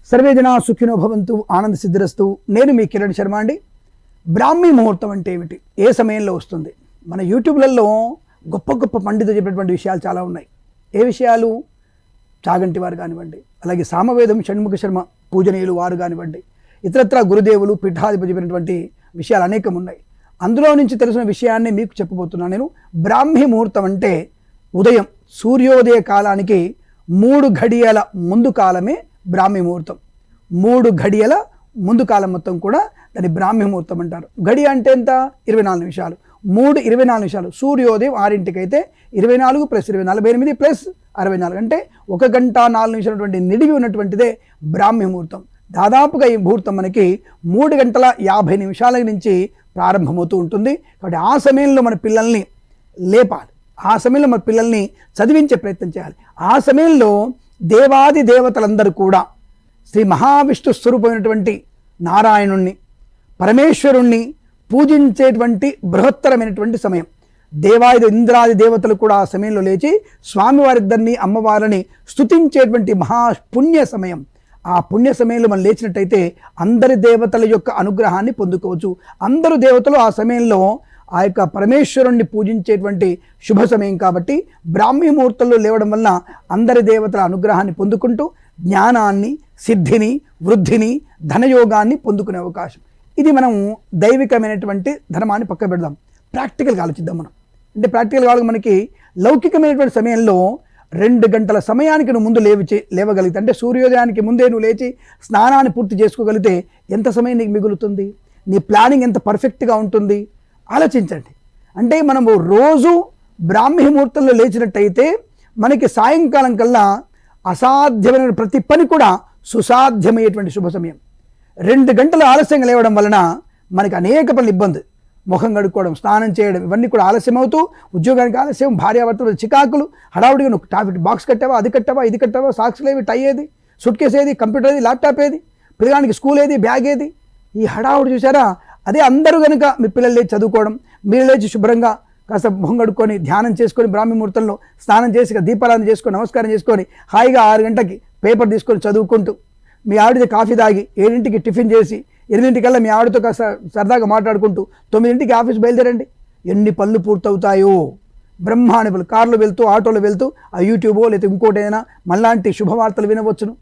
Survey జనా సుఖినో భవంతు ఆనంద సిద్ధిరస్తు. నేను మీ కిరణ్ శర్మ అండి. బ్రాహ్మీ ముహూర్తం అంటే ఏమిటి, ఏ సమయంలో వస్తుంది? మన యూట్యూబ్లలో గొప్ప గొప్ప పండితులు చెప్పినటువంటి విషయాలు చాలా ఉన్నాయి. ఏ విషయాలు? చాగంటి వారు కానివ్వండి, అలాగే సామవేదం షణ్ముఖ శర్మ పూజనీయులు వారు కానివ్వండి, ఇతరత్ర గురుదేవులు పీఠాధిపతి చెప్పినటువంటి విషయాలు అనేకం ఉన్నాయి. అందులో నుంచి తెలిసిన విషయాన్ని మీకు చెప్పబోతున్నాను నేను. బ్రాహ్మీ ముహూర్తం అంటే ఉదయం సూర్యోదయ కాలానికి 3 ఘడియల ముందు కాలమే బ్రాహ్మీ ముహూర్తం. 3 ఘడియల ముందు కాలం మొత్తం కూడా దాన్ని బ్రాహ్మీ ముహూర్తం అంటారు. గడి అంటే ఎంత? 24 నిమిషాలు. 24 నిమిషాలు. సూర్యోదయం 6 అయితే 24 + 20 48 + 64 అంటే 1 గంట 4 నిమిషాలు నిడివి ఉన్నటువంటిదే బ్రాహ్మీ ముహూర్తం. దాదాపుగా ఈ ముహూర్తం మనకి 3 గంటల 50 నిమిషాల నుంచి ప్రారంభమవుతూ ఉంటుంది. కాబట్టి ఆ సమయంలో మన పిల్లల్ని లేపాలి, ఆ సమయంలో మన పిల్లల్ని చదివించే ప్రయత్నం చేయాలి. ఆ సమయంలో దేవాది దేవతలందరూ కూడా శ్రీ మహావిష్ణు స్వరూపమైనటువంటి నారాయణుణ్ణి, పరమేశ్వరుణ్ణి పూజించేటువంటి బృహత్తరమైనటువంటి సమయం. దేవాది ఇంద్రాది దేవతలు కూడా ఆ సమయంలో లేచి స్వామివారిద్దరిని అమ్మవారిని స్తుతించేటువంటి మహాపుణ్య సమయం. ఆ పుణ్య సమయంలో మనం లేచినట్టయితే అందరి దేవతల యొక్క అనుగ్రహాన్ని పొందుకోవచ్చు. అందరూ దేవతలు ఆ సమయంలో ఆ యొక్క పరమేశ్వరుణ్ణి పూజించేటువంటి శుభ సమయం. కాబట్టి బ్రాహ్మీ ముహూర్తంలో లేవడం వలన అందరి దేవతల అనుగ్రహాన్ని పొందుకుంటూ జ్ఞానాన్ని, సిద్ధిని, వృద్ధిని, ధనయోగాన్ని పొందుకునే అవకాశం. ఇది మనం దైవికమైనటువంటి ధర్మాన్ని పక్క పెడదాం, ప్రాక్టికల్గా ఆలోచిద్దాం. మనం అంటే ప్రాక్టికల్గా మనకి లౌకికమైనటువంటి సమయంలో 2 గంటల సమయానికి నువ్వు ముందు లేవగలిగితే, అంటే సూర్యోదయానికి ముందే నువ్వు లేచి స్నానాన్ని పూర్తి చేసుకోగలిగితే ఎంత సమయం నీకు మిగులుతుంది? నీ ప్లానింగ్ ఎంత పర్ఫెక్ట్గా ఉంటుంది? ఆలోచించండి. అంటే మనము రోజు బ్రాహ్మీ ముహూర్తంలో లేచినట్టయితే మనకి సాయంకాలం కల్లా అసాధ్యమైన ప్రతి పని కూడా సుసాధ్యమయ్యేటువంటి శుభ సమయం. 2 గంటలు ఆలస్యంగా లేవడం వలన మనకి అనేక పనులు ఇబ్బంది. ముఖం కడుక్కోవడం, స్నానం చేయడం, ఇవన్నీ కూడా ఆలస్యం అవుతూ ఉద్యోగానికి ఆలస్యం, భార్యాభర్తలు చికాకులు, హడావుడిగా నువ్వు ట్రాఫిక్ బాక్స్ కట్టావా, అది కట్టావా, ఇది కట్టావా, సాక్స్లు ఏవి, టై ఏది, సూట్ కేసు ఏది, కంప్యూటర్ ఏది, ల్యాప్టాప్ ఏది, పిల్లగానికి స్కూల్ ఏది, బ్యాగ్ ఏది, ఈ హడావుడి చూసారా? అదే అందరూ కనుక మీ పిల్లలు లేచి చదువుకోవడం, మీరు లేచి శుభ్రంగా కాస్త ముఖం కడుక్కొని ధ్యానం చేసుకొని బ్రాహ్మీ ముహూర్తంలో స్నానం చేసి దీపారాధన చేసుకొని నమస్కారం చేసుకొని హాయిగా 6 గంటకి పేపర్ తీసుకొని చదువుకుంటూ మీ ఆవిడ కాఫీ తాగి 7ంటికి టిఫిన్ చేసి 8ంటికల్లా మీ ఆవిడతో కాస్త సరదాగా మాట్లాడుకుంటూ 9ంటికి ఆఫీస్ బయలుదేరండి. ఎన్ని పనులు పూర్తవుతాయో! బ్రహ్మాండ పనులు. కార్లో వెళ్తూ, ఆటోలో వెళ్తూ ఆ యూట్యూబో లేకపోతే ఇంకోటైనా మళ్ళాంటి శుభవార్తలు వినవచ్చును.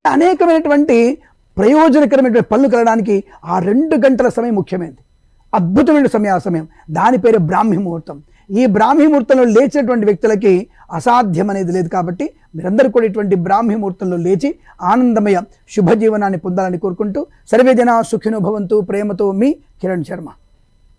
అనేకమైనటువంటి ప్రయోజనకరమైనటువంటి పనులు కలగడానికి ఆ 2 గంటల సమయం ముఖ్యమైనది. అద్భుతమైన సమయం. ఆ సమయం దాని పేరు బ్రాహ్మీ ముహూర్తం. ఈ బ్రాహ్మీ ముహూర్తంలో లేచినటువంటి వ్యక్తులకి అసాధ్యం అనేది లేదు. కాబట్టి మీరందరూ కూడా ఇటువంటి బ్రాహ్మీ ముహూర్తంలో లేచి ఆనందమయ శుభజీవనాన్ని పొందాలని కోరుకుంటూ సర్వే జనా సుఖినో భవంతు. ప్రేమతో మీ కిరణ్ శర్మ.